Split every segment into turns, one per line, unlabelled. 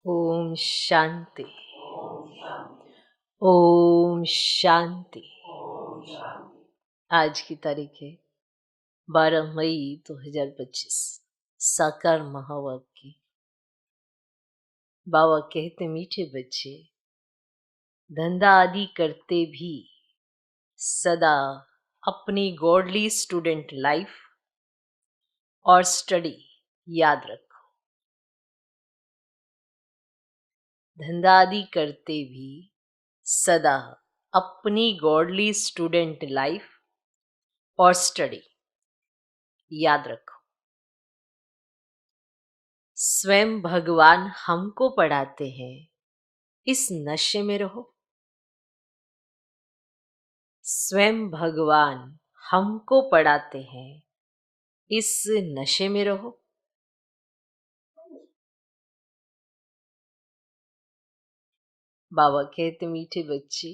ओम शांति। ओम शांति। आज की तारीख है 12 मई 2025, साकार महावाक्य की। बाबा कहते, मीठे बच्चे, धंधा आदि करते भी सदा अपनी गॉडली स्टूडेंट लाइफ और स्टडी याद रखो। धंधा आदि करते भी सदा अपनी गॉडली स्टूडेंट लाइफ और स्टडी याद रखो। स्वयं भगवान हमको पढ़ाते हैं, इस नशे में रहो। स्वयं भगवान हमको पढ़ाते हैं, इस नशे में रहो। बाबा कहते, मीठे बच्चे,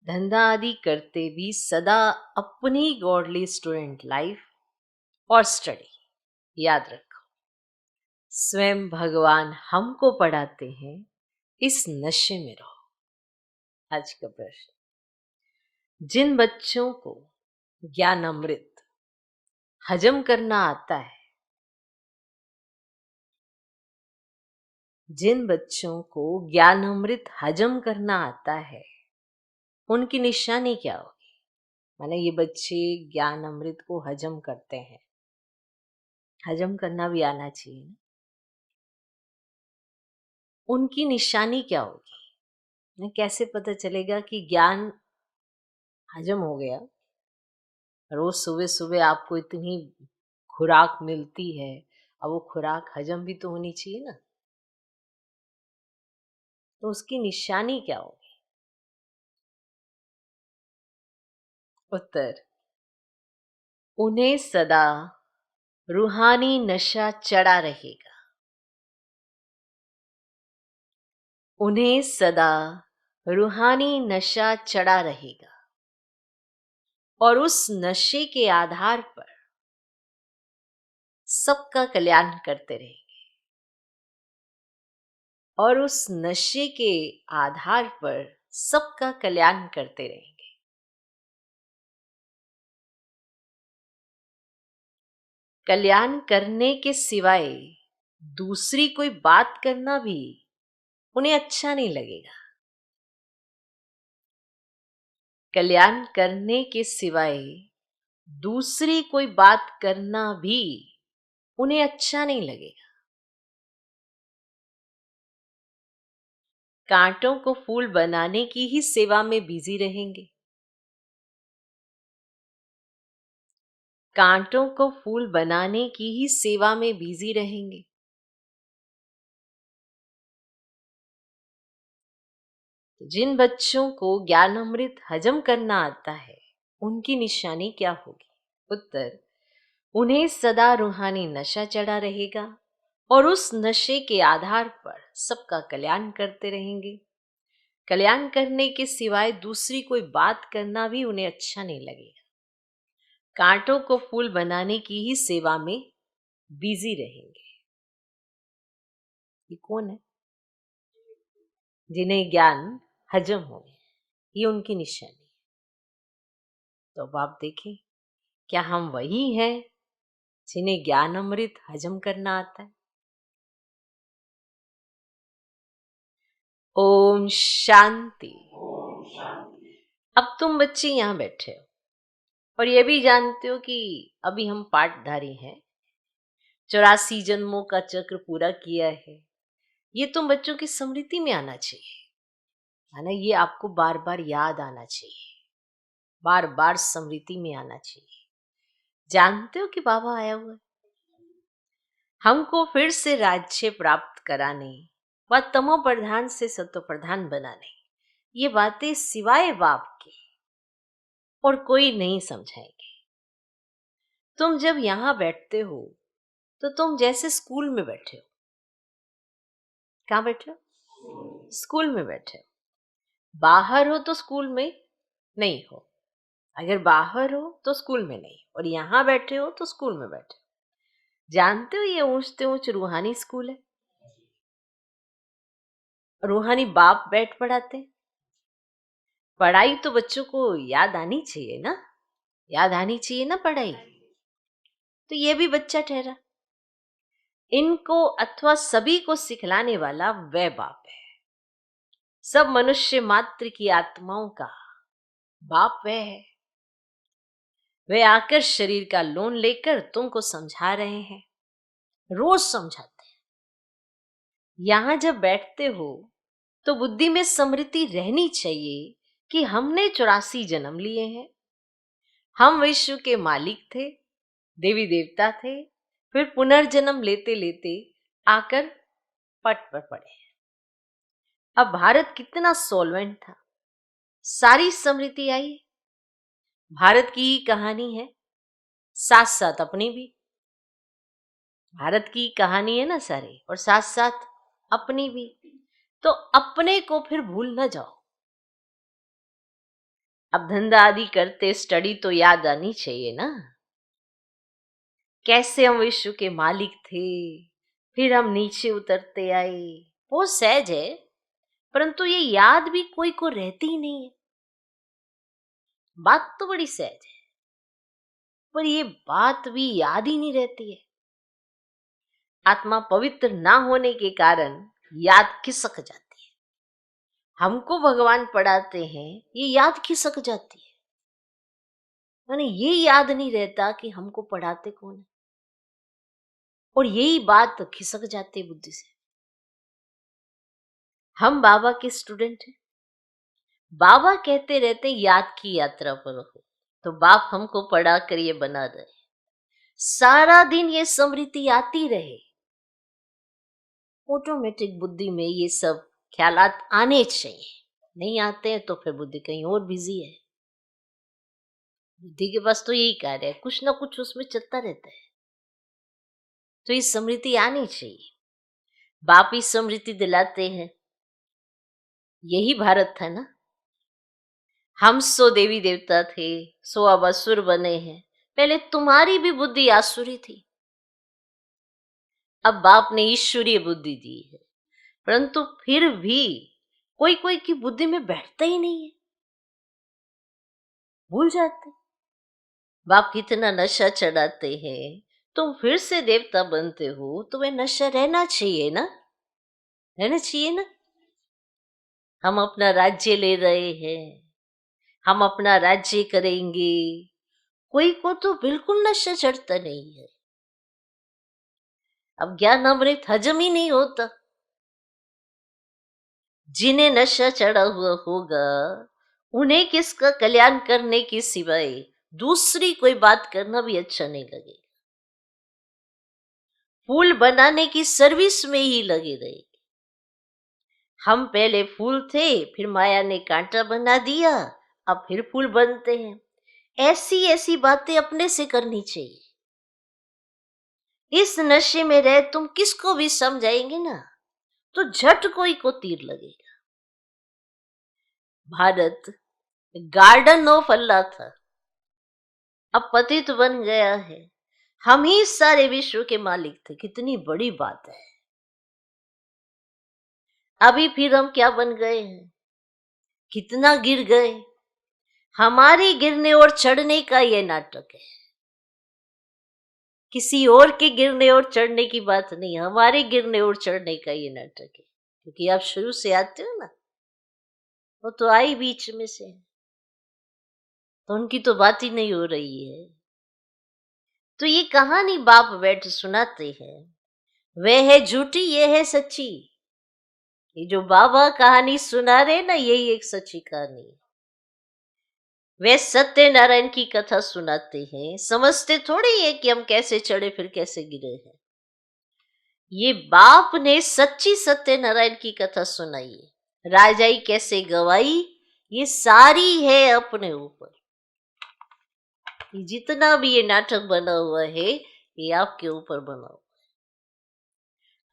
धंधा आदि करते भी सदा अपनी गॉडली स्टूडेंट लाइफ और स्टडी याद रखो। स्वयं भगवान हमको पढ़ाते हैं, इस नशे में रहो। आज का प्रश्न, जिन बच्चों को ज्ञान अमृत हजम करना आता है, जिन बच्चों को ज्ञान अमृत हजम करना आता है, उनकी निशानी क्या होगी? माने ये बच्चे ज्ञान अमृत को हजम करते हैं, हजम करना भी आना चाहिए ना? उनकी निशानी क्या होगी? कैसे पता चलेगा कि ज्ञान हजम हो गया? रोज सुबह सुबह आपको इतनी खुराक मिलती है, अब वो खुराक हजम भी तो होनी चाहिए ना। तो उसकी निशानी क्या होगी? उत्तर, उन्हें सदा रूहानी नशा चढ़ा रहेगा। उन्हें सदा रूहानी नशा चढ़ा रहेगा और उस नशे के आधार पर सबका कल्याण करते रहेंगे। और उस नशे के आधार पर सबका कल्याण करते रहेंगे। कल्याण करने के सिवाय दूसरी कोई बात करना भी उन्हें अच्छा नहीं लगेगा। कल्याण करने के सिवाय दूसरी कोई बात करना भी उन्हें अच्छा नहीं लगेगा। कांटों को फूल बनाने की ही सेवा में बिजी रहेंगे। कांटों को फूल बनाने की ही सेवा में बिजी रहेंगे। जिन बच्चों को ज्ञान अमृत हजम करना आता है, उनकी निशानी क्या होगी? उत्तर, उन्हें सदा रूहानी नशा चढ़ा रहेगा और उस नशे के आधार पर सबका कल्याण करते रहेंगे। कल्याण करने के सिवाय दूसरी कोई बात करना भी उन्हें अच्छा नहीं लगेगा। कांटों को फूल बनाने की ही सेवा में बिजी रहेंगे। ये कौन है? जिन्हें ज्ञान हजम हो गया, ये उनकी निशानी है। तो अब आप देखें, क्या हम वही हैं जिन्हें ज्ञान अमृत हजम करना आता है? ओम शांति। अब तुम बच्चे यहां बैठे हो और ये भी जानते हो कि अभी हम पाठधारी हैं, 84 जन्मों का चक्र पूरा किया है। ये तुम बच्चों की स्मृति में आना चाहिए, है ना? ये आपको बार बार याद आना चाहिए, बार बार स्मृति में आना चाहिए। जानते हो कि बाबा आया हुआ है हमको फिर से राज्य प्राप्त कराने व तमो प्रधान से सतो प्रधान बनाने। ये बातें सिवाय बाप के और कोई नहीं समझाएंगे। तुम जब यहां बैठते हो तो तुम जैसे स्कूल में बैठे हो। कहां बैठे हो? स्कूल में बैठे हो। बाहर हो तो स्कूल में नहीं हो, अगर बाहर हो तो स्कूल में नहीं, और यहां बैठे हो तो स्कूल में बैठे हो। जानते हो ये ऊंचते ऊंच रूहानी स्कूल है। रूहानी बाप बैठ पढ़ाते हैं। पढ़ाई तो बच्चों को याद आनी चाहिए ना, याद आनी चाहिए ना पढ़ाई। तो ये भी बच्चा ठहरा। इनको अथवा सभी को सिखलाने वाला वह बाप है। सब मनुष्य मात्र की आत्माओं का बाप वह है। वे आकर शरीर का लोन लेकर तुमको समझा रहे हैं, रोज समझाते हैं। यहां जब बैठते हो तो बुद्धि में स्मृति रहनी चाहिए कि हमने 84 जन्म लिए हैं। हम विश्व के मालिक थे, देवी देवता थे, फिर पुनर्जन्म लेते लेते आकर पट पर पड़े। अब भारत कितना सॉल्वेंट था, सारी स्मृति आई। भारत की ही कहानी है, साथ साथ अपनी भी। भारत की कहानी है ना सारी, और साथ साथ अपनी भी। तो अपने को फिर भूल न जाओ। अब धंधा आदि करते स्टडी तो याद आनी चाहिए ना, कैसे हम विश्व के मालिक थे, फिर हम नीचे उतरते आए। वो सहज है, परंतु ये याद भी कोई को रहती ही नहीं है। बात तो बड़ी सहज है, पर ये बात भी याद ही नहीं रहती है। आत्मा पवित्र ना होने के कारण याद खिसक जाती है। हमको भगवान पढ़ाते हैं, ये याद खिसक जाती है। माने ये याद नहीं रहता कि हमको पढ़ाते कौन है, और यही बात खिसक जाती है बुद्धि से। हम बाबा के स्टूडेंट हैं, बाबा कहते रहते याद की यात्रा पर रहो, तो बाप हमको पढ़ा कर ये बना रहे। सारा दिन ये स्मृति आती रहे, ऑटोमेटिक बुद्धि में ये सब ख्यालात आने चाहिए। नहीं आते हैं तो फिर बुद्धि कहीं और बिजी है। बुद्धि के पास तो यही कार्य है, कुछ ना कुछ उसमें चलता रहता है। तो ये स्मृति आनी चाहिए। बाप ही स्मृति दिलाते हैं। यही भारत था ना। हम सो देवी देवता थे, सो अब असुर बने हैं। पहले तुम्हारी भी बुद्धि आसुरी थी, अब बाप ने ईश्वरीय बुद्धि दी है। परंतु फिर भी कोई कोई की बुद्धि में बैठता ही नहीं है, भूल जाते। बाप कितना नशा चढ़ाते हैं, तुम फिर से देवता बनते हो तो वह नशा रहना चाहिए ना, रहना चाहिए ना। हम अपना राज्य ले रहे हैं, हम अपना राज्य करेंगे। कोई को तो बिल्कुल नशा चढ़ता नहीं है। अब ज्ञान अमृत हजम ही नहीं होता। जिन्हें नशा चढ़ा हुआ होगा उन्हें किसका कल्याण करने की सिवाय दूसरी कोई बात करना भी अच्छा नहीं लगेगा। फूल बनाने की सर्विस में ही लगे रहे। हम पहले फूल थे, फिर माया ने कांटा बना दिया, अब फिर फूल बनते हैं। ऐसी ऐसी बातें अपने से करनी चाहिए। इस नशे में रह तुम किसको भी समझाएंगे ना, तो झट कोई को तीर लगेगा। भारत गार्डन ऑफ अल्लाह था, अब पतित बन गया है। हम ही सारे विश्व के मालिक थे, कितनी बड़ी बात है। अभी फिर हम क्या बन गए हैं, कितना गिर गए। हमारे गिरने और चढ़ने का यह नाटक है, किसी और के गिरने और चढ़ने की बात नहीं, हमारे गिरने और चढ़ने का ये नाटक है। क्योंकि आप शुरू से आते हो ना, वो तो आई बीच में से, तो उनकी तो बात ही नहीं हो रही है। तो ये कहानी बाप बैठ सुनाते हैं, वह है झूठी, ये है सच्ची। ये जो बाबा कहानी सुना रहे ना, यही एक सच्ची कहानी है। वे सत्यनारायण की कथा सुनाते हैं, समझते थोड़ी है कि हम कैसे चढ़े फिर कैसे गिरे हैं। ये बाप ने सच्ची सत्यनारायण की कथा सुनाई है, राजाई कैसे गवाई, ये सारी है अपने ऊपर। जितना भी ये नाटक बना हुआ है, ये आपके ऊपर बना हुआ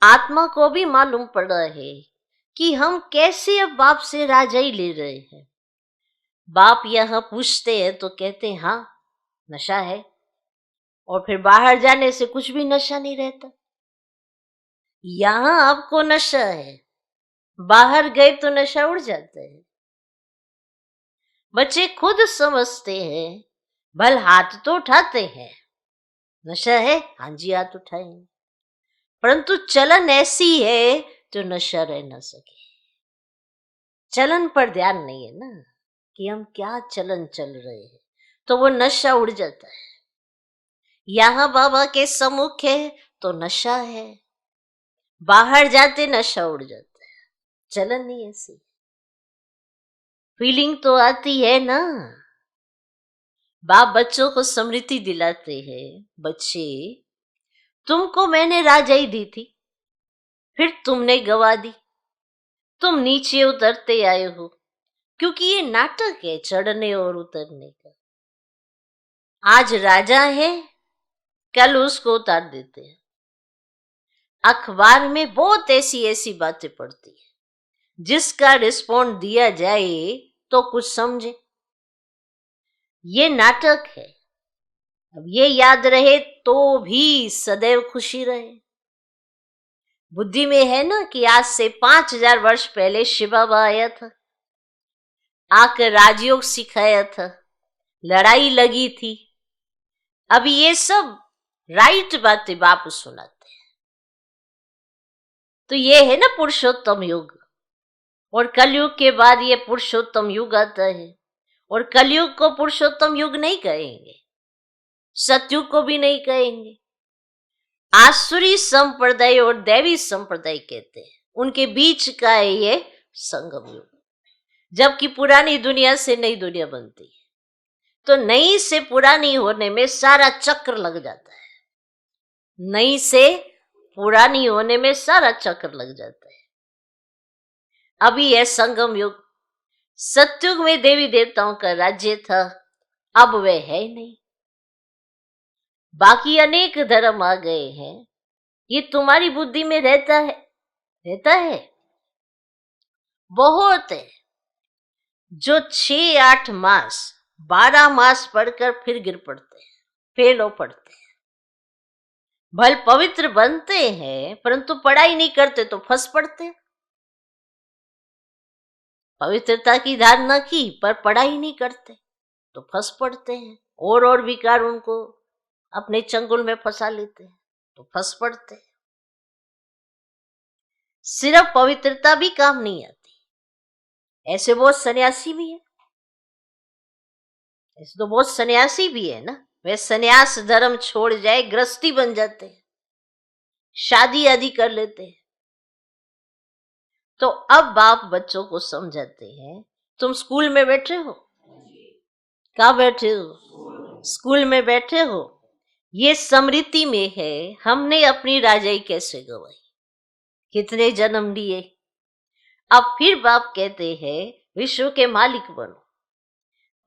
है। आत्मा को भी मालूम पड़ा है कि हम कैसे अब बाप से राजाई ले रहे हैं। बाप यहां पूछते हैं तो कहते हैं हाँ नशा है, और फिर बाहर जाने से कुछ भी नशा नहीं रहता। यहां आपको नशा है, बाहर गए तो नशा उड़ जाता है। बच्चे खुद समझते हैं, भल हाथ तो उठाते हैं, नशा है, हाँ जी हाथ उठाएंगे, परंतु चलन ऐसी है जो नशा रह ना सके। चलन पर ध्यान नहीं है ना कि हम क्या चलन चल रहे हैं, तो वो नशा उड़ जाता है। यहां बाबा के सम्मुख है तो नशा है, बाहर जाते नशा उड़ जाता है। चलन नहीं ऐसी, फीलिंग तो आती है ना। बाप बच्चों को स्मृति दिलाते हैं, बच्चे तुमको मैंने राजाई दी थी, फिर तुमने गवा दी, तुम नीचे उतरते आए हो, क्योंकि ये नाटक है चढ़ने और उतरने का। आज राजा है, कल उसको उतार देते हैं। अखबार में बहुत ऐसी ऐसी बातें पढ़ती है, जिसका रिस्पॉन्ड दिया जाए तो कुछ समझे। ये नाटक है। अब ये याद रहे तो भी सदैव खुशी रहे। बुद्धि में है ना कि आज से 5000 वर्ष पहले शिव बाबा आया था, आकर राजयोग सिखाया था, लड़ाई लगी थी। अभी ये सब राइट बातें बाप सुनाते हैं। तो ये है ना पुरुषोत्तम युग, और कलयुग के बाद ये पुरुषोत्तम युग आता है। और कलयुग को पुरुषोत्तम युग नहीं कहेंगे, सतयुग को भी नहीं कहेंगे, आसुरी संप्रदाय और दैवी संप्रदाय कहते हैं। उनके बीच का है ये संगम युग, जबकि पुरानी दुनिया से नई दुनिया बनती है। तो नई से पुरानी होने में सारा चक्र लग जाता है, नई से पुरानी होने में सारा चक्र लग जाता है। अभी है संगम युग। सतयुग में देवी देवताओं का राज्य था, अब वे है नहीं। बाकी अनेक धर्म आ गए हैं, ये तुम्हारी बुद्धि में रहता है, रहता है, बहुत है। जो 6-8 मास 12 मास पढ़कर फिर गिर पड़ते हैं, फेल हो पड़ते हैं। भल पवित्र बनते हैं परंतु पढ़ाई नहीं करते तो फंस पड़ते हैं। पवित्रता की धारणा की पर पढ़ाई नहीं करते तो फंस पड़ते हैं, और विकार उनको अपने चंगुल में फंसा लेते हैं तो फंस पड़ते हैं। सिर्फ पवित्रता भी काम नहीं आती, ऐसे बहुत सन्यासी भी है, ऐसे तो बहुत सन्यासी भी है ना। वे सन्यास धर्म छोड़ जाए गृहस्थी बन जाते हैं, शादी आदि कर लेते हैं। तो अब बाप बच्चों को समझाते हैं, तुम स्कूल में बैठे हो, कहाँ बैठे हो, स्कूल में बैठे हो। ये स्मृति में है हमने अपनी राजाई कैसे गवाई, कितने जन्म लिए। अब फिर बाप कहते हैं विश्व के मालिक बनो,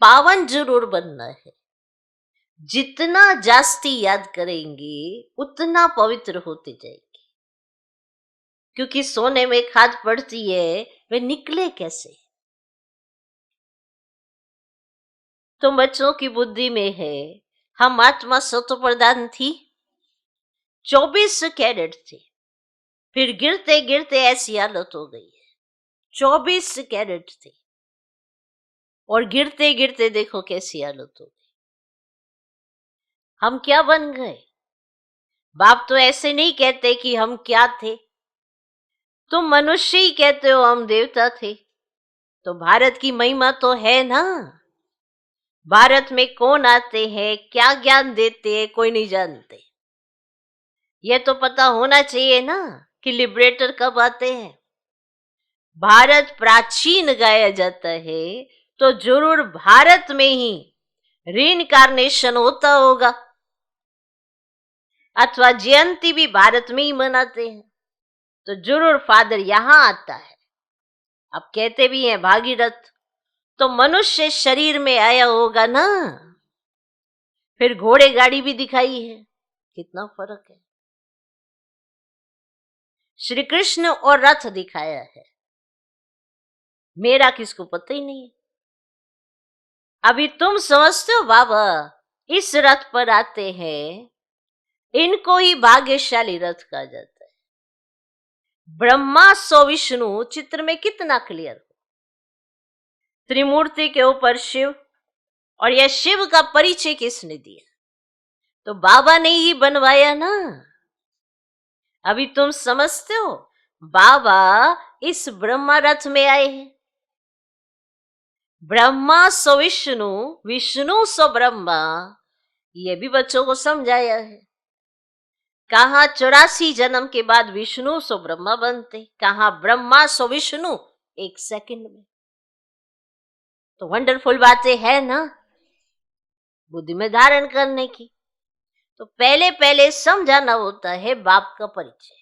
पावन जरूर बनना है। जितना जास्ती याद करेंगे उतना पवित्र होते जाएंगे, क्योंकि सोने में खाद पड़ती है, वे निकले कैसे। तो बच्चों की बुद्धि में है हम आत्मा सत्व प्रधान थी, 24 कैरेट थे, फिर गिरते गिरते ऐसी हालत हो गई है, 24 कैरेट थे और गिरते गिरते देखो कैसी हालत हो गई। हम क्या बन गए। बाप तो ऐसे नहीं कहते कि हम क्या थे, तुम मनुष्य ही कहते हो हम देवता थे। तो भारत की महिमा तो है ना, भारत में कौन आते हैं, क्या ज्ञान देते हैं, कोई नहीं जानते। ये तो पता होना चाहिए ना कि लिबरेटर कब आते हैं। भारत प्राचीन गाया जाता है तो जरूर भारत में ही रीइंकार्नेशन होता होगा, अथवा जयंती भी भारत में ही मनाते हैं, तो जरूर फादर यहां आता है। अब कहते भी हैं भागीरथ, तो मनुष्य शरीर में आया होगा ना। फिर घोड़े गाड़ी भी दिखाई है, कितना फर्क है। श्री कृष्ण और रथ दिखाया है, मेरा किसको पता ही नहीं है। अभी तुम समझते हो बाबा इस रथ पर आते हैं, इनको ही भाग्यशाली रथ कहा जाता है। ब्रह्मा सो विष्णु चित्र में कितना क्लियर हो। त्रिमूर्ति के ऊपर शिव, और यह शिव का परिचय किसने दिया? तो बाबा ने ही बनवाया ना। अभी तुम समझते हो, बाबा इस ब्रह्मा रथ में आए हैं। ब्रह्मा सो विष्णु, विष्णु सो ब्रह्मा, ये भी बच्चों को समझाया है। कहा 84 जन्म के बाद विष्णु सो ब्रह्मा बनते, कहा ब्रह्मा सो विष्णु एक सेकंड में। तो वंडरफुल बातें है ना बुद्धि में धारण करने की। तो पहले पहले समझाना होता है बाप का परिचय।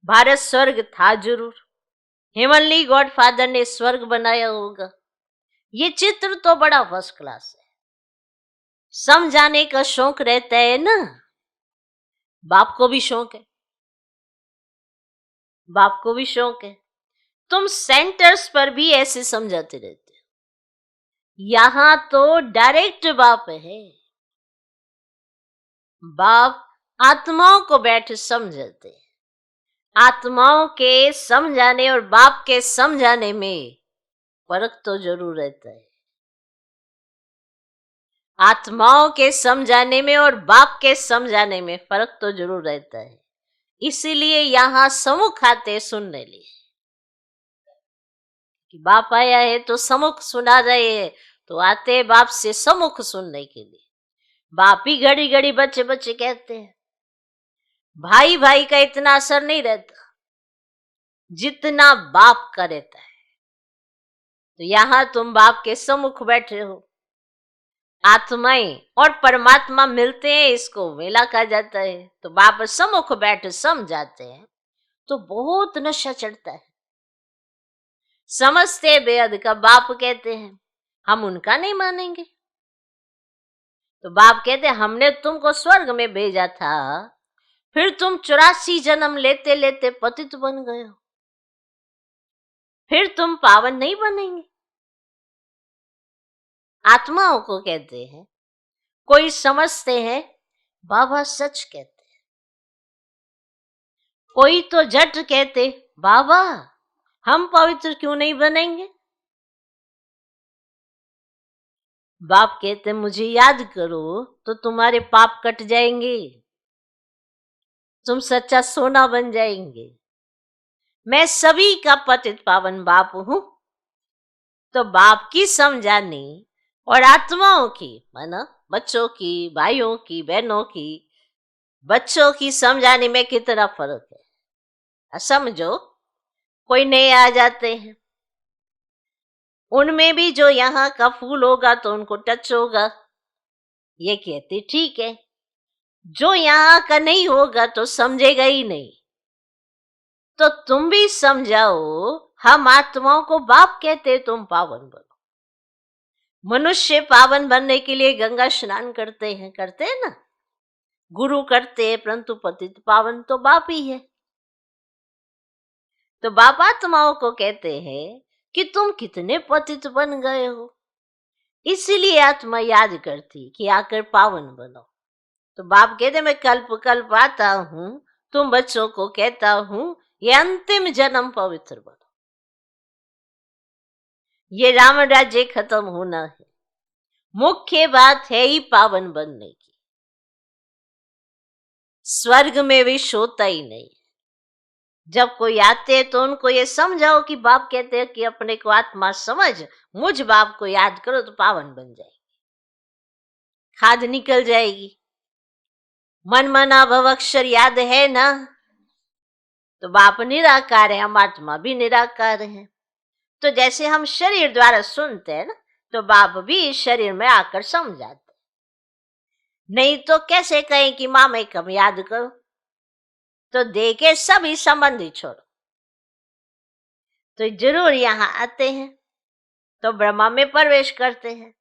भारत स्वर्ग था जरूर, हेमनली गॉड फादर ने स्वर्ग बनाया होगा, ये चित्र तो बड़ा फर्स्ट क्लास है। समझाने का शौक रहता है ना, बाप को भी शौक है, बाप को भी शौक है। तुम सेंटर्स पर भी ऐसे समझाते रहते हो, यहां तो डायरेक्ट बाप है। बाप आत्माओं को बैठ समझाते हैं। आत्माओं के समझाने और बाप के समझाने में फर्क तो जरूर रहता है। आत्माओं के समझाने में और बाप के समझाने में फर्क तो जरूर रहता है। इसीलिए यहां सम्मुख आते सुनने लिए कि बाप आया है तो सम्मुख सुना रहे, तो आते बाप से सम्मुख सुनने के लिए। बाप ही घड़ी घड़ी बच्चे बच्चे कहते हैं। भाई भाई का इतना असर नहीं रहता जितना बाप का रहता है। तो यहां तुम बाप के सम्मुख बैठे हो, आत्माएं और परमात्मा मिलते हैं, इसको मेला कहा जाता है। तो बाप सम्मुख बैठ समझाते हैं तो बहुत नशा चढ़ता है। समझते बेहद का बाप कहते हैं, हम उनका नहीं मानेंगे। तो बाप कहते हैं हमने तुमको स्वर्ग में भेजा था, फिर तुम 84 जन्म लेते लेते पतित बन गए हो, फिर तुम पावन नहीं बनेंगे। आत्माओं को कहते हैं। कोई समझते हैं बाबा सच कहते हैं, कोई तो झट कहते बाबा हम पवित्र क्यों नहीं बनेंगे। बाप कहते मुझे याद करो तो तुम्हारे पाप कट जाएंगे, तुम सच्चा सोना बन जाएंगे। मैं सभी का पतित पावन बाप हूं। तो बाप की समझानी और आत्माओं की, माना बच्चों की, भाइयों की, बहनों की, बच्चों की समझाने में कितना फर्क है। समझो कोई नए आ जाते हैं, उनमें भी जो यहाँ का फूल होगा तो उनको टच होगा, ये कहते ठीक है। जो यहाँ का नहीं होगा तो समझेगा ही नहीं। तो तुम भी समझाओ, हम आत्माओं को बाप कहते तुम पावन बनो। मनुष्य पावन बनने के लिए गंगा स्नान करते हैं ना, गुरु करते हैं, परंतु पतित पावन तो बाप ही है। तो बाप आत्माओं को कहते हैं कि तुम कितने पतित बन गए हो, इसीलिए आत्मा याद करती कि आकर पावन बनो। तो बाप कहते मैं कल्प कल्प आता हूं, तुम बच्चों को कहता हूं ये अंतिम जन्म पवित्र बनो। ये राम राज्य खत्म होना है, मुख्य बात है ही पावन बनने की। स्वर्ग में विष होता ही नहीं। जब कोई आते हैं तो उनको ये समझाओ कि बाप कहते हैं कि अपने को आत्मा समझ, मुझ बाप को याद करो तो पावन बन जाएगी, खाद निकल जाएगी। मन मना भव अक्षर याद है ना। तो बाप निराकार है, हम आत्मा भी निराकार है। तो जैसे हम शरीर द्वारा सुनते हैं ना, तो बाप भी इस शरीर में आकर समझाते। नहीं तो कैसे कहें कि माँ मैं कम याद करो, तो देखे सभी संबंधी छोड़ो। तो जरूर यहाँ आते हैं तो ब्रह्मा में प्रवेश करते हैं।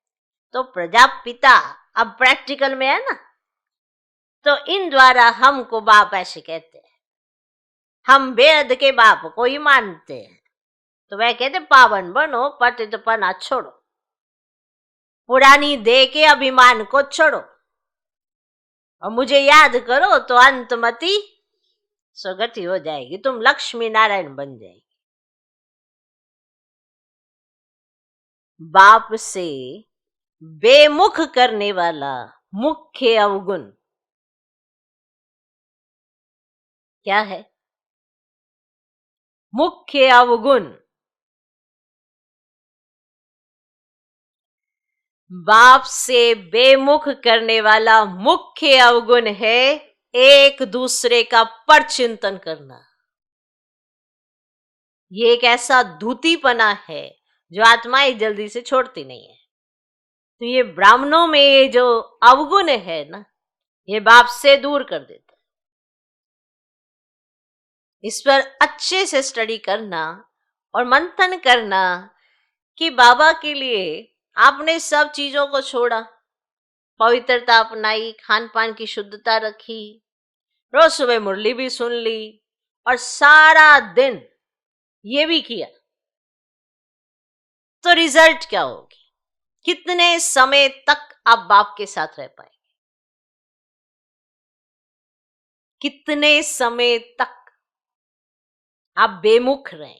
तो प्रजापिता अब प्रैक्टिकल में है ना, तो इन द्वारा हमको बाप ऐसे कहते हैं। हम बेद के बाप को ही मानते हैं। तो वह कहते पावन बनो, पतितपना छोड़ो, पुरानी देह के अभिमान को छोड़ो और मुझे याद करो तो अंतमति सुगति हो जाएगी, तुम लक्ष्मी नारायण बन जाएगी। बाप से बेमुख करने वाला मुख्य अवगुण क्या है? मुख्य अवगुण, बाप से बेमुख करने वाला मुख्य अवगुण है एक दूसरे का परचिंतन करना। ये एक ऐसा धूतीपना है जो आत्माएं जल्दी से छोड़ती नहीं है। तो ये ब्राह्मणों में ये जो अवगुण है ना, ये बाप से दूर कर देता है। इस पर अच्छे से स्टडी करना और मंथन करना कि बाबा के लिए आपने सब चीजों को छोड़ा, पवित्रता अपनाई, खान पान की शुद्धता रखी, रोज सुबह मुरली भी सुन ली और सारा दिन ये भी किया, तो रिजल्ट क्या होगी? कितने समय तक आप बाप के साथ रह पाएंगे? कितने समय तक आप बेमुख रहेंगे?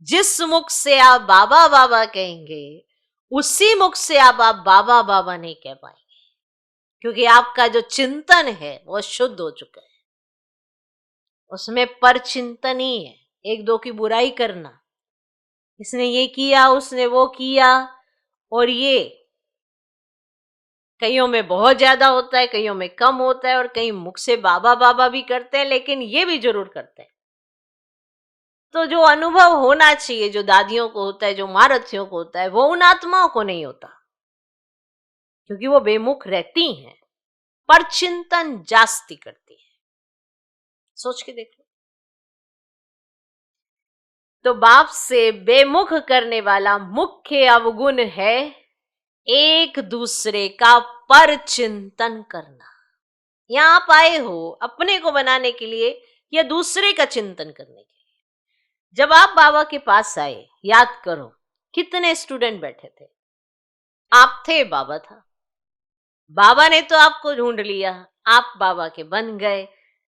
जिस मुख से आप बाबा बाबा कहेंगे, उसी मुख से आप बाबा बाबा नहीं कह पाएंगे, क्योंकि आपका जो चिंतन है वो शुद्ध हो चुका है। उसमें पर चिंतन ही है, एक दो की बुराई करना, इसने ये किया, उसने वो किया, और ये कईयों में बहुत ज्यादा होता है, कईयों में कम होता है, और कई मुख से बाबा बाबा भी करते हैं, लेकिन ये भी जरूर करते हैं। तो जो अनुभव होना चाहिए, जो दादियों को होता है, जो महारथियों को होता है, वो उन आत्माओं को नहीं होता, क्योंकि वो बेमुख रहती हैं, पर चिंतन जास्ती करती है। सोच के देखो। तो बाप से बेमुख करने वाला मुख्य अवगुण है एक दूसरे का पर चिंतन करना। यहां आप आए हो अपने को बनाने के लिए या दूसरे का चिंतन करने के लिए? जब आप बाबा के पास आए, याद करो कितने स्टूडेंट बैठे थे? आप थे, बाबा था। बाबा ने तो आपको ढूंढ लिया, आप बाबा के बन गए,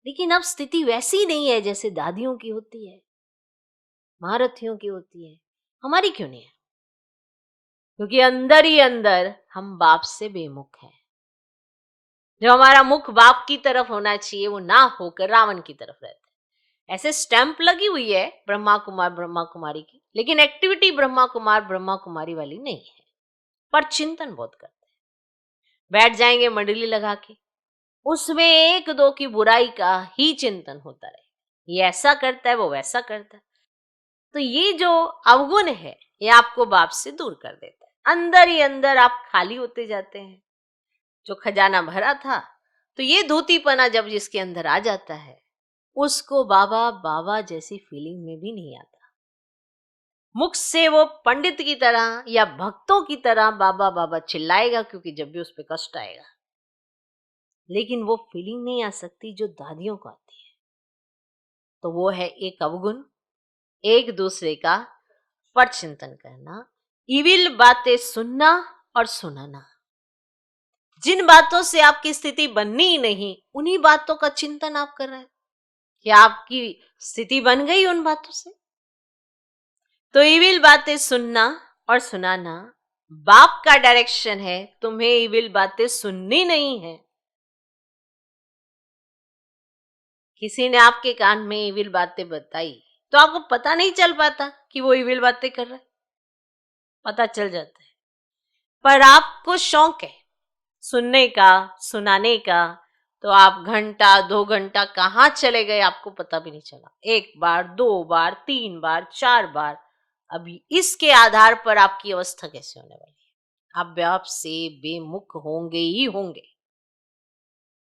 लेकिन अब स्थिति वैसी नहीं है जैसे दादियों की होती है, महारथियों की होती है। हमारी क्यों नहीं है? क्योंकि अंदर ही अंदर हम बाप से बेमुख हैं। जो हमारा मुख बाप की तरफ होना चाहिए, वो ना होकर रावण की तरफ रहता है। ऐसे स्टैंप लगी हुई है ब्रह्मा कुमार ब्रह्मा कुमारी की, लेकिन एक्टिविटी ब्रह्मा कुमार ब्रह्मा कुमारी वाली नहीं है। पर चिंतन बहुत करते हैं। बैठ जाएंगे मंडली लगा के, उसमें एक दो की बुराई का ही चिंतन होता रहे, ये ऐसा करता है, वो वैसा करता है। तो ये जो अवगुण है, ये आपको बाप से दूर कर देता है। अंदर ही अंदर आप खाली होते जाते हैं। जो खजाना भरा था, तो ये धोतीपना जब जिसके अंदर आ जाता है, उसको बाबा बाबा जैसी फीलिंग में भी नहीं आता। मुख से वो पंडित की तरह या भक्तों की तरह बाबा बाबा चिल्लाएगा, क्योंकि जब भी उस पर कष्ट आएगा, लेकिन वो फीलिंग नहीं आ सकती जो दादियों को आती है। तो वो है एक अवगुण, एक दूसरे का पर चिंतन करना, इविल बातें सुनना और सुनाना। जिन बातों से आपकी स्थिति बननी ही नहीं, उन्हीं बातों का चिंतन आप कर रहे हैं। क्या आपकी स्थिति बन गई उन बातों से? तो इविल बातें सुनना और सुनाना बाप का डायरेक्शन है, तुम्हें इविल बातें सुननी नहीं है। किसी ने आपके कान में इविल बातें बताई तो आपको पता नहीं चल पाता कि वो इविल बातें कर रहा है, पता चल जाता है। पर आपको शौक है सुनने का, सुनाने का, तो आप घंटा 2 घंटा कहाँ चले गए आपको पता भी नहीं चला। 1 बार, 2 बार, 3 बार, 4 बार। अभी इसके आधार पर आपकी अवस्था कैसे होने वाली है? आप बाप से बेमुख होंगे ही होंगे,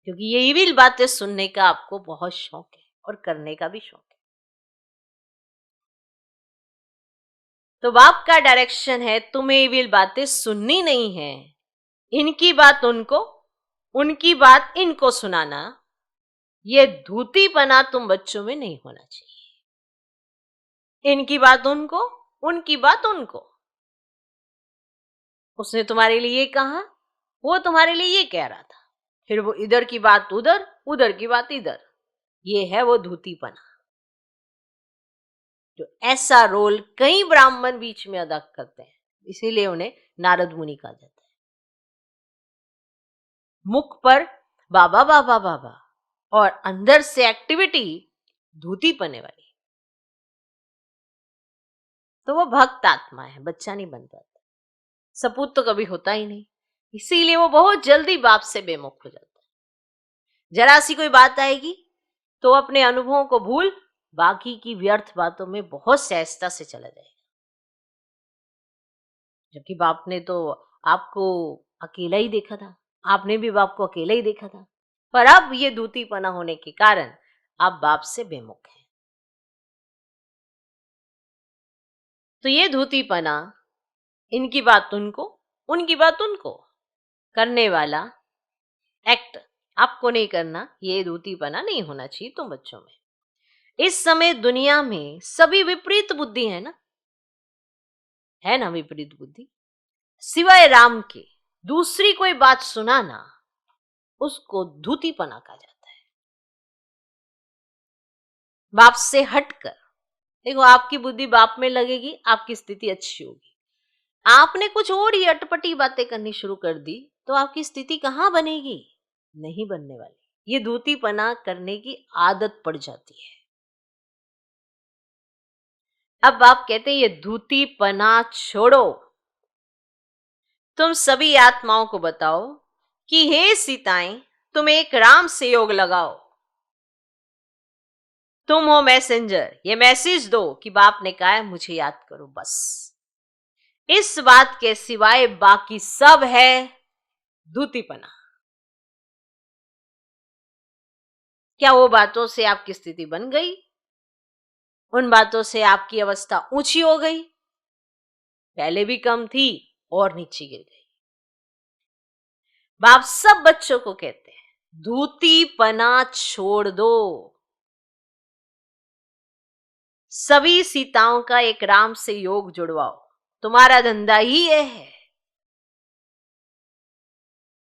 क्योंकि ये इविल बातें सुनने का आपको बहुत शौक है और करने का भी शौक है। तो बाप का डायरेक्शन है, तुम्हें इविल बातें सुननी नहीं है, इनकी बात उनको, उनकी बात इनको सुनाना। ये धूतीपना तुम बच्चों में नहीं होना चाहिए। इनकी बात उनको, उनकी बात उनको। उसने तुम्हारे लिए ये कहा, वो तुम्हारे लिए ये कह रहा था, फिर वो इधर की बात उधर, उधर की बात इधर। ये है वो धूतीपना, जो ऐसा रोल कई ब्राह्मण बीच में अदा करते हैं, इसीलिए उन्हें नारद मुनि कहा जाता है। मुख पर बाबा बाबा बाबा और अंदर से एक्टिविटी धूतीपने वाली, तो वो भक्त आत्मा है, बच्चा नहीं बन पाता, सपूत तो कभी होता ही नहीं, इसीलिए वो बहुत जल्दी बाप से बेमुख हो जाता है। जरा सी कोई बात आएगी तो अपने अनुभवों को भूल बाकी की व्यर्थ बातों में बहुत सहजता से चला जाएगा। जबकि बाप ने तो आपको अकेला ही देखा था, आपने भी बाप को अकेला ही देखा था, पर अब ये दूतीपना होने के कारण आप बाप से बेमुख हैं। तो ये धूतीपना, इनकी बात उनको, उनकी बात उनको करने वाला एक्ट आपको नहीं करना, ये धूतीपना नहीं होना चाहिए तुम बच्चों में। इस समय दुनिया में सभी विपरीत बुद्धि है ना विपरीत बुद्धि, सिवाय राम के दूसरी कोई बात सुनाना, उसको धूतीपना कहा जाता है। बाप से हटकर देखो, आपकी बुद्धि बाप में लगेगी, आपकी स्थिति अच्छी होगी। आपने कुछ और ही अटपटी बातें करनी शुरू कर दी तो आपकी स्थिति कहां बनेगी, नहीं बनने वाली। ये धूतीपना करने की आदत पड़ जाती है। अब आप कहते हैं ये धूतीपना छोड़ो, तुम सभी आत्माओं को बताओ कि हे सीताएं, तुम एक राम से योग लगाओ, तुम हो मैसेंजर, ये मैसेज दो कि बाप ने कहा है मुझे याद करो, बस इस बात के सिवाय बाकी सब है धूतीपना। क्या वो बातों से आपकी स्थिति बन गई, उन बातों से आपकी अवस्था ऊंची हो गई, पहले भी कम थी और नीचे गिर गई। बाप सब बच्चों को कहते हैं धूतीपना छोड़ दो, सभी सीताओं का एक राम से योग जुड़वाओ, तुम्हारा धंधा ही ये है,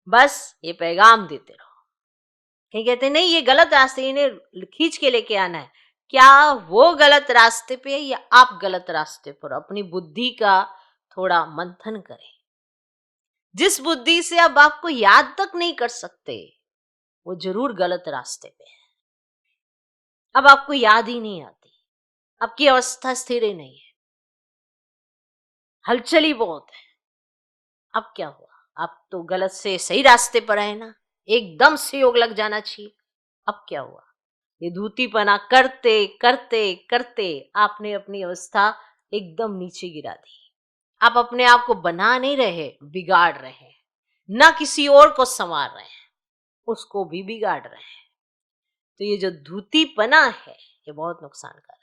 बस ये पैगाम देते रहो। कहीं कहते नहीं ये गलत रास्ते, इन्हें खींच के लेके आना है। क्या वो गलत रास्ते पे या आप गलत रास्ते पर? अपनी बुद्धि का थोड़ा मंथन करें। जिस बुद्धि से अब आपको याद तक नहीं कर सकते, वो जरूर गलत रास्ते पे है। अब आपको याद ही नहीं आती, आपकी अवस्था स्थिर ही नहीं है, हलचल ही बहुत है। अब क्या हुआ, आप तो गलत से सही रास्ते पर है ना, एकदम से योग लग जाना चाहिए। अब क्या हुआ, ये धूतीपना करते करते करते आपने अपनी अवस्था एकदम नीचे गिरा दी। आप अपने आप को बना नहीं रहे, बिगाड़ रहे हैं, ना किसी और को संवार रहे हैं, उसको भी बिगाड़ रहे हैं। तो ये जो धूतीपना है ये बहुत नुकसानकारक है।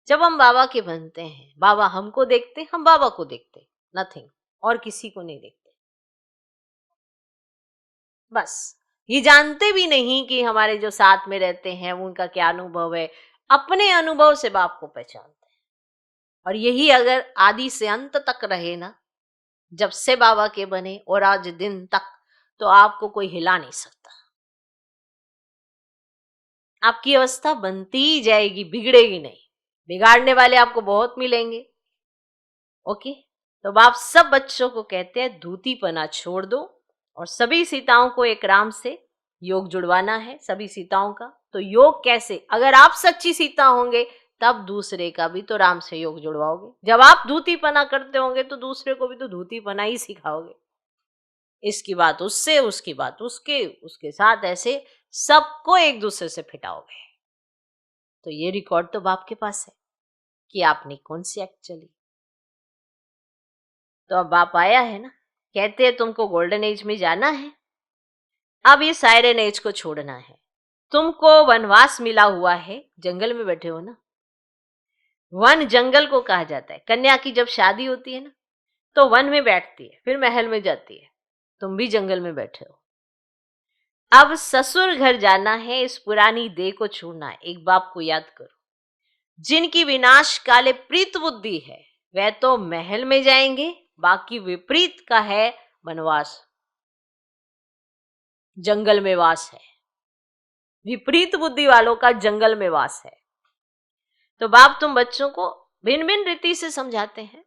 जब हम बाबा के बनते हैं, बाबा हमको देखते, हम बाबा को देखते, नथिंग, और किसी को नहीं देखते। बस ये जानते भी नहीं कि हमारे जो साथ में रहते हैं उनका क्या अनुभव है, अपने अनुभव से बाप को पहचानते हैं। और यही अगर आदि से अंत तक रहे ना, जब से बाबा के बने और आज दिन तक, तो आपको कोई हिला नहीं सकता। आपकी अवस्था बनती ही जाएगी, बिगड़ेगी नहीं। बिगाड़ने वाले आपको बहुत मिलेंगे। ओके, तो बाप सब बच्चों को कहते हैं धूतीपना छोड़ दो और सभी सीताओं को एक राम से योग जुड़वाना है, सभी सीताओं का। तो योग कैसे, अगर आप सच्ची सीता होंगे तब दूसरे का भी तो राम से योग जुड़वाओगे। जब आप धूतीपना करते होंगे तो दूसरे को भी तो धूतीपना ही सिखाओगे। इसकी बात उससे, उसकी बात उसके, उसके साथ ऐसे सबको एक दूसरे से फिटाओगे। तो ये रिकॉर्ड तो बाप के पास है कि आपने कौन सी एक्ट चली। तो अब बाप आया है ना, कहते हैं तुमको गोल्डन एज में जाना है, अब ये सायरन एज को छोड़ना है। तुमको वनवास मिला हुआ है, जंगल में बैठे हो ना, वन जंगल को कहा जाता है। कन्या की जब शादी होती है ना तो वन में बैठती है, फिर महल में जाती है, तुम भी जंगल में बैठे हो। अब ससुर घर जाना है, इस पुरानी देह को छोड़ना है। एक बाप को याद करो, जिनकी विनाश काले प्रीत बुद्धि है वह तो महल में जाएंगे, बाकी विपरीत का है वनवास, जंगल में वास है। विपरीत बुद्धि वालों का जंगल में वास है। तो बाप तुम बच्चों को भिन्न भिन्न रीति से समझाते हैं,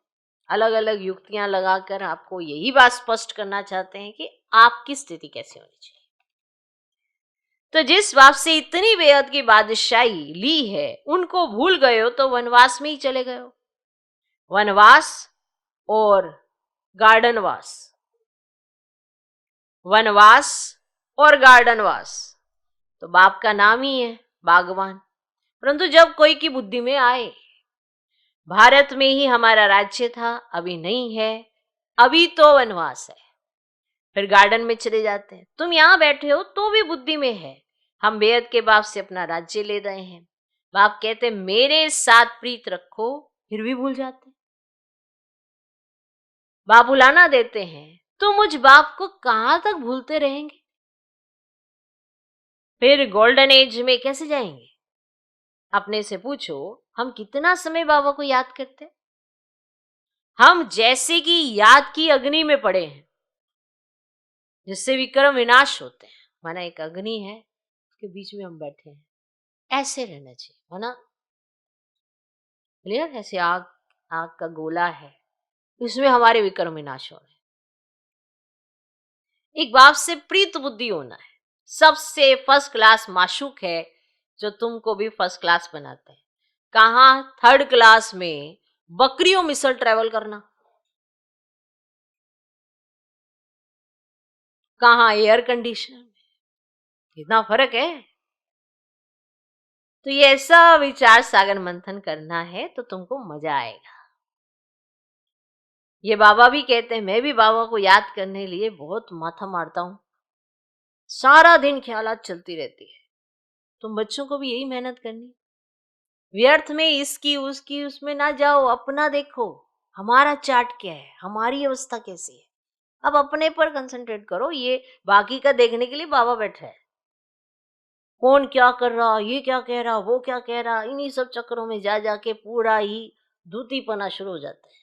अलग अलग युक्तियां लगाकर आपको यही बात स्पष्ट करना चाहते हैं कि आपकी स्थिति कैसी होनी चाहिए। तो जिस बाप से इतनी बेहद की बादशाही ली है, उनको भूल गए हो तो वनवास में ही चले गए हो। वनवास और गार्डनवास, वनवास और गार्डनवास तो बाप का नाम ही है, बागवान। परंतु जब कोई की बुद्धि में आए, भारत में ही हमारा राज्य था, अभी नहीं है, अभी तो वनवास है, फिर गार्डन में चले जाते हैं। तुम यहां बैठे हो तो भी बुद्धि में है, हम बेहद के बाप से अपना राज्य ले रहे हैं। बाप कहते मेरे साथ प्रीत रखो, फिर भी भूल जाते। बाप बुलाना देते हैं तो मुझ बाप को कहां तक भूलते रहेंगे? फिर गोल्डन एज में कैसे जाएंगे? अपने से पूछो, हम कितना समय बाबा को याद करते हैं? हम जैसे कि याद की अग्नि में पड़े हैं, जिससे विक्रम विनाश होते हैं। माना एक अग्नि है, उसके बीच में हम बैठे हैं, ऐसे रहना चाहिए, है ना? क्लियर? ऐसे आग, आग का गोला है, इसमें हमारे विक्रम विनाश हो रहे हैं। एक बाप से प्रीत बुद्धि होना है, सबसे फर्स्ट क्लास माशूक है जो तुमको भी फर्स्ट क्लास बनाते हैं। कहाँ? थर्ड क्लास में बकरियों मिसल ट्रेवल करना। कहाँ? एयर कंडीशनर में। कितना फर्क है। तो ये ऐसा विचार सागर मंथन करना है तो तुमको मजा आएगा। ये बाबा भी कहते हैं, मैं भी बाबा को याद करने लिए बहुत माथा मारता हूं, सारा दिन ख्यालात चलती रहती है। तुम बच्चों को भी यही मेहनत करनी, व्यर्थ में इसकी उसकी उसमें ना जाओ, अपना देखो हमारा चार्ट क्या है, हमारी अवस्था कैसी है। अब अपने पर कंसंट्रेट करो, ये बाकी का देखने के लिए बाबा बैठा है। कौन क्या कर रहा, ये क्या कह रहा, वो क्या कह रहा, इन्हीं सब चक्करों में जा जाके पूरा ही धूतीपना शुरू हो जाता है।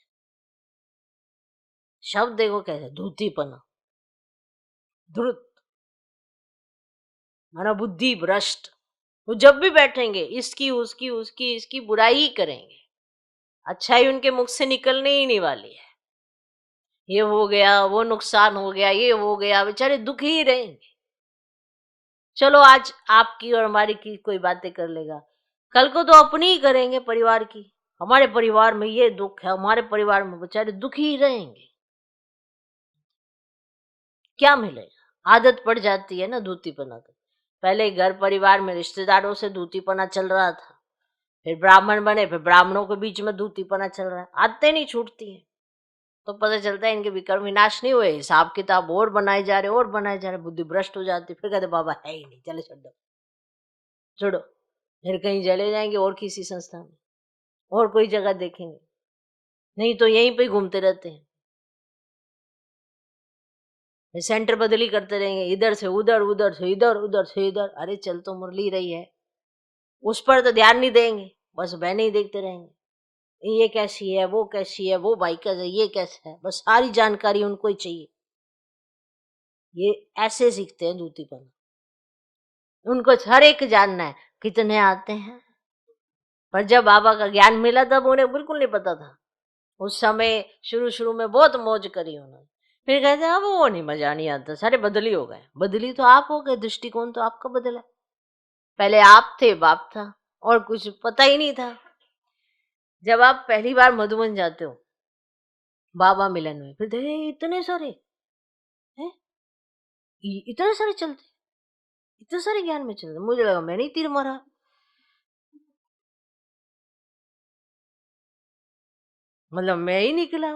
शब्द देखो कैसे, धूतीपना, धुत, माना बुद्धि भ्रष्ट। वो जब भी बैठेंगे इसकी उसकी उसकी इसकी बुराई ही करेंगे, अच्छाई उनके मुख से निकलने ही नहीं वाली है। ये हो गया, वो नुकसान हो गया, ये हो गया, बेचारे दुखी ही रहेंगे। चलो आज आपकी और हमारी की कोई बातें कर लेगा, कल को तो अपनी ही करेंगे परिवार की। हमारे परिवार में ये दुख है, हमारे परिवार में, बेचारे दुखी ही रहेंगे। क्या मिलेगा? आदत पड़ जाती है ना धूतीपना की। पहले घर परिवार में रिश्तेदारों से धूतीपना चल रहा था, फिर ब्राह्मण बने, फिर ब्राह्मणों के बीच में धूतीपना चल रहा है, आदतें नहीं छूटती हैं। तो पता चलता है इनके विक्रम विनाश नहीं हुए, हिसाब किताब और बनाए जा रहे और बनाए जा रहे, बुद्धि भ्रष्ट हो जाती। फिर कहते बाबा है ही नहीं, चले छोड़ दो, छोड़ो। फिर कहीं चले जाएंगे और किसी संस्था में, और कोई जगह देखेंगे, नहीं तो यहीं पे घूमते रहते हैं, सेंटर बदली करते रहेंगे, इधर से उधर, उधर से इधर, उधर से इधर। अरे चल तो मुरली रही है, उस पर तो ध्यान नहीं देंगे, बस बहने ही देखते रहेंगे। ये कैसी है, वो कैसी है, वो भाई कैसे, ये कैसा है, बस सारी जानकारी उनको ही चाहिए। ये ऐसे सीखते हैं दूतीपन, उनको हर एक जानना है, कितने आते हैं। पर जब बाबा का ज्ञान मिला तब उन्हें बिल्कुल नहीं पता था। उस समय शुरू शुरू में बहुत मौज करी उन्होंने, फिर कहते हैं अब वो नहीं, मजा नहीं आता, सारे बदली हो गए। बदली तो आप हो गए, दृष्टिकोण तो आपका बदला। पहले आप थे, बाप था, और कुछ पता ही नहीं था। जब आप पहली बार मधुबन जाते हो बाबा मिलन में, फिर इतने सारे हैं, इतने सारे चलते, इतने सारे ज्ञान में चलते, मुझे लगा मैंने ही तीर मारा। मतलब मैं ही निकला,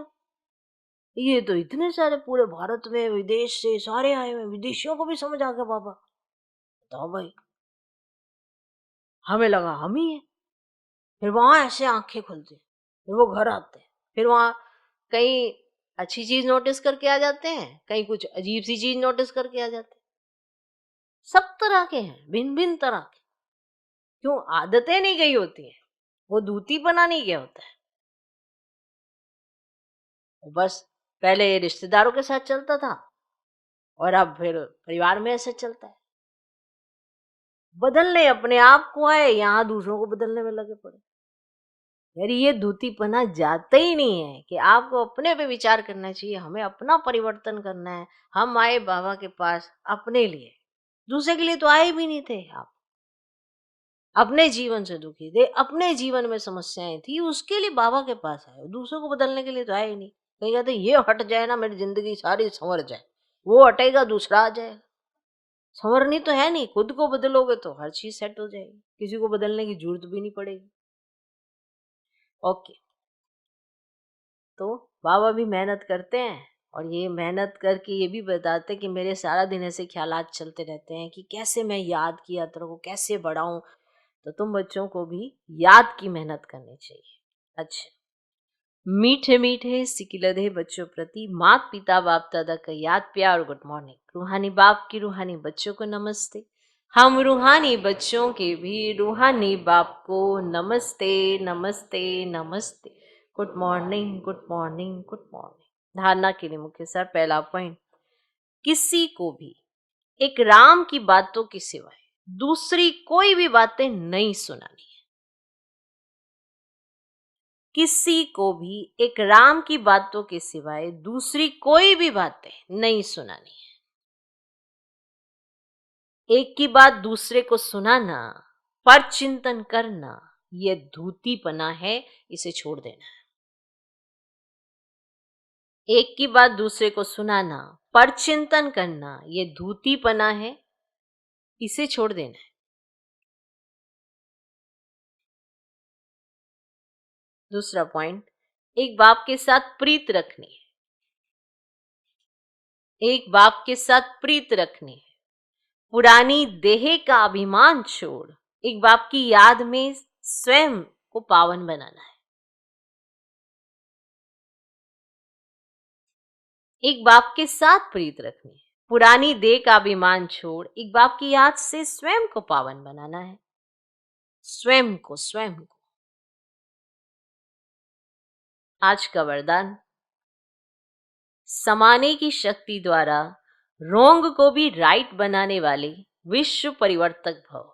ये तो इतने सारे पूरे भारत में, विदेश से सारे आए हुए, विदेशियों को भी समझ आ गया बाबा। बताओ भाई, हमें लगा हम ही है। फिर वहां ऐसे आंखें खुलती, फिर वो घर आते, फिर वहां कहीं अच्छी चीज नोटिस करके आ जाते हैं, कहीं कुछ अजीब सी चीज नोटिस करके आ जाते हैं। सब तरह के हैं, भिन्न भिन्न तरह के। क्यों? आदतें नहीं गई होती है, वो दूतीपना नहीं गया होता है। बस पहले रिश्तेदारों के साथ चलता था, और अब फिर परिवार में ऐसे चलता है। बदलने अपने आप को आए, यहाँ दूसरों को बदलने में लगे पड़े। यार ये धूतीपना जाता ही नहीं है कि आपको अपने पे विचार करना चाहिए, हमें अपना परिवर्तन करना है। हम आए बाबा के पास अपने लिए, दूसरे के लिए तो आए भी नहीं थे आप। अपने जीवन से दुखी थे, अपने जीवन में समस्याएं थी, उसके लिए बाबा के पास आए, दूसरों को बदलने के लिए तो आए ही नहीं। कहीं कहते ये हट जाए ना, मेरी जिंदगी सारी संवर जाए, वो हटेगा दूसरा आ जाएगा। संवरनी तो है नहीं, खुद को बदलोगे तो हर चीज सेट हो जाएगी, किसी को बदलने की जरूरत भी नहीं पड़ेगी। ओके, तो बाबा भी मेहनत करते हैं और ये मेहनत करके ये भी बताते हैं कि मेरे सारा दिन ऐसे ख्यालात चलते रहते हैं कि कैसे मैं याद की यात्रा को कैसे बढ़ाऊं। तो तुम बच्चों को भी याद की मेहनत करनी चाहिए। अच्छा, मीठे मीठे सिकिलधे बच्चों प्रति मात पिता बाप दादा का याद प्यार, गुड मॉर्निंग। रूहानी बाप की रूहानी बच्चों को नमस्ते। हम रूहानी बच्चों के भी रूहानी बाप को नमस्ते नमस्ते नमस्ते। Good morning good morning good morning. धारणा के लिए मुख्य सर पहला पॉइंट, किसी को भी एक राम की बातों के सिवाय दूसरी कोई भी बातें नहीं सुनानी। किसी को भी एक राम की बातों के सिवाय दूसरी कोई भी बातें नहीं सुनानी है। एक की बात दूसरे को सुनाना, पर चिंतन करना, यह धूतीपना है, इसे छोड़ देना है। एक की बात दूसरे को सुनाना, पर चिंतन करना, यह धूतीपना है, इसे छोड़ देना है। दूसरा पॉइंट, एक बाप के साथ प्रीत रखनी है। एक बाप के साथ प्रीत रखनी है। पुरानी देह का अभिमान छोड़ एक बाप की याद में स्वयं को पावन बनाना है। एक बाप के साथ प्रीत रखनी है। पुरानी देह का अभिमान छोड़ एक बाप की याद से स्वयं को पावन बनाना है। स्वयं को। आज का वरदान, समाने की शक्ति द्वारा रोंग को भी राइट बनाने वाले विश्व परिवर्तक भव।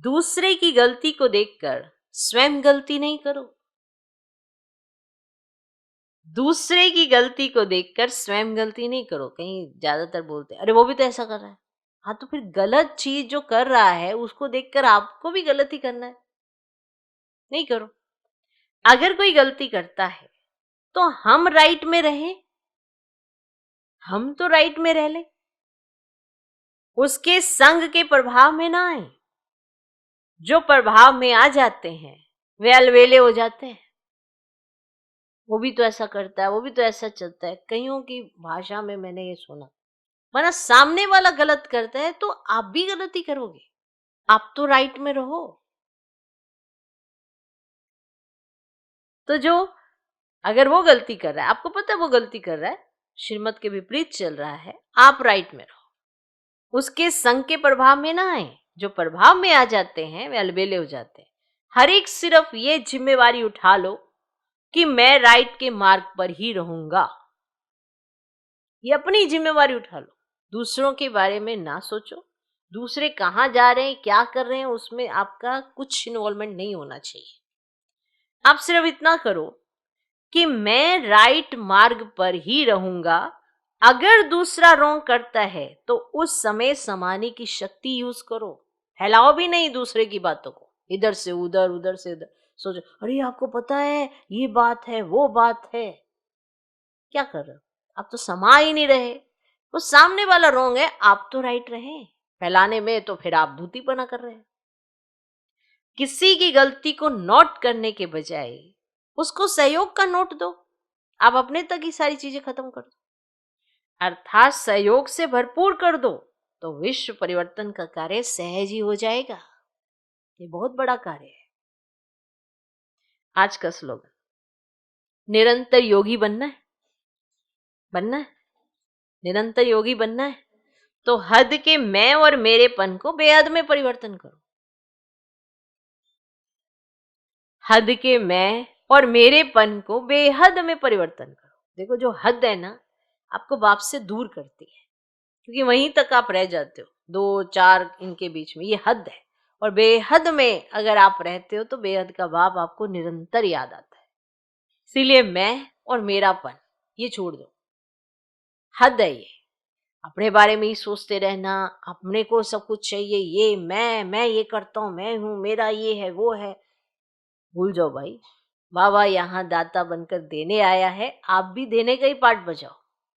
दूसरे की गलती को देखकर स्वयं गलती नहीं करो। दूसरे की गलती को देखकर स्वयं गलती नहीं करो। कहीं ज्यादातर बोलते हैं अरे वो भी तो ऐसा कर रहा है। हाँ, तो फिर गलत चीज जो कर रहा है उसको देखकर आपको भी गलती करना है, नहीं करो। अगर कोई गलती करता है तो हम राइट में रहें, हम तो राइट में रह ले, उसके संग के प्रभाव में ना आए। जो प्रभाव में आ जाते हैं वे अलवेले हो जाते हैं। वो भी तो ऐसा करता है, वो भी तो ऐसा चलता है। कईयों की भाषा में मैंने ये सुना, वरना सामने वाला गलत करता है तो आप भी गलती करोगे, आप तो राइट में रहो। तो जो अगर वो गलती कर रहा है, आपको पता है वो गलती कर रहा है, श्रीमत के विपरीत चल रहा है, आप राइट में रहो, उसके संग के प्रभाव में ना आए। जो प्रभाव में आ जाते हैं वे अलबेले हो जाते हैं। हर एक सिर्फ ये जिम्मेवारी उठा लो कि मैं राइट के मार्ग पर ही रहूंगा। ये अपनी जिम्मेवारी उठा लो, दूसरों के बारे में ना सोचो। दूसरे कहाँ जा रहे हैं, क्या कर रहे हैं, उसमें आपका कुछ इन्वॉल्वमेंट नहीं होना चाहिए। आप सिर्फ इतना करो कि मैं राइट मार्ग पर ही रहूंगा। अगर दूसरा रॉन्ग करता है तो उस समय समाने की शक्ति यूज करो। फैलाओ भी नहीं दूसरे की बातों को, इधर से उधर उधर से इधर। सोचो अरे आपको पता है ये बात है वो बात है, क्या कर रहे हो आप? तो समा ही नहीं रहे। वो सामने वाला रॉन्ग है, आप तो राइट रहे फैलाने में, तो फिर आप धूतीपना कर रहे हैं। किसी की गलती को नोट करने के बजाय उसको सहयोग का नोट दो। आप अपने तक ही सारी चीजें खत्म कर दो, अर्थात सहयोग से भरपूर कर दो, तो विश्व परिवर्तन का कार्य सहज ही हो जाएगा। ये बहुत बड़ा कार्य है। आज का स्लोगन, निरंतर योगी बनना है। बनना है, निरंतर योगी बनना है तो हद के मैं और मेरेपन को बेहद में परिवर्तन करो। हद के मैं और मेरेपन को बेहद में परिवर्तन करो। देखो जो हद है ना, आपको बाप से दूर करती है। क्योंकि वहीं तक आप रह जाते हो, 2-4 इनके बीच में, ये हद है। और बेहद में अगर आप रहते हो तो बेहद का भाव आपको निरंतर याद आता है। इसीलिए मैं और मेरापन ये छोड़ दो, हद है ये। अपने बारे में ही सोचते रहना, अपने को सब कुछ चाहिए, ये मैं ये करता हूँ, मैं हूँ, मेरा ये है वो है, भूल जाओ भाई। बाबा यहाँ दाता बनकर देने आया है, आप भी देने का ही पाठ बजाओ,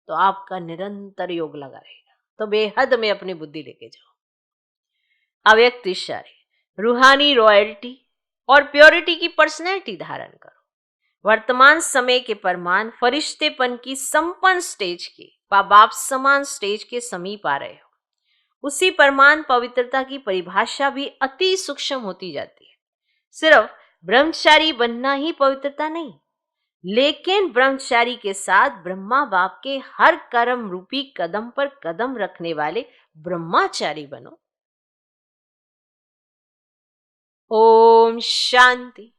तो आपका निरंतर योग लगा रहेगा। तो बेहद में अपनी बुद्धि लेके जाओ। अव्यक्त इशारे, रूहानी रॉयल्टी और प्योरिटी की पर्सनैलिटी धारण करो। वर्तमान समय के परमान फरिश्तेपन की संपन्न स्टेज के, बाप समान स्टेज के समीप आ रहे हो। उसी परमान पवित्रता की परिभाषा भी अति सूक्ष्म होती जाती है। सिर्फ ब्रह्मचारी बनना ही पवित्रता नहीं, लेकिन ब्रह्मचारी के साथ ब्रह्मा बाप के हर कर्म रूपी कदम पर कदम रखने वाले ब्रह्माचारी बनो। ओम शांति।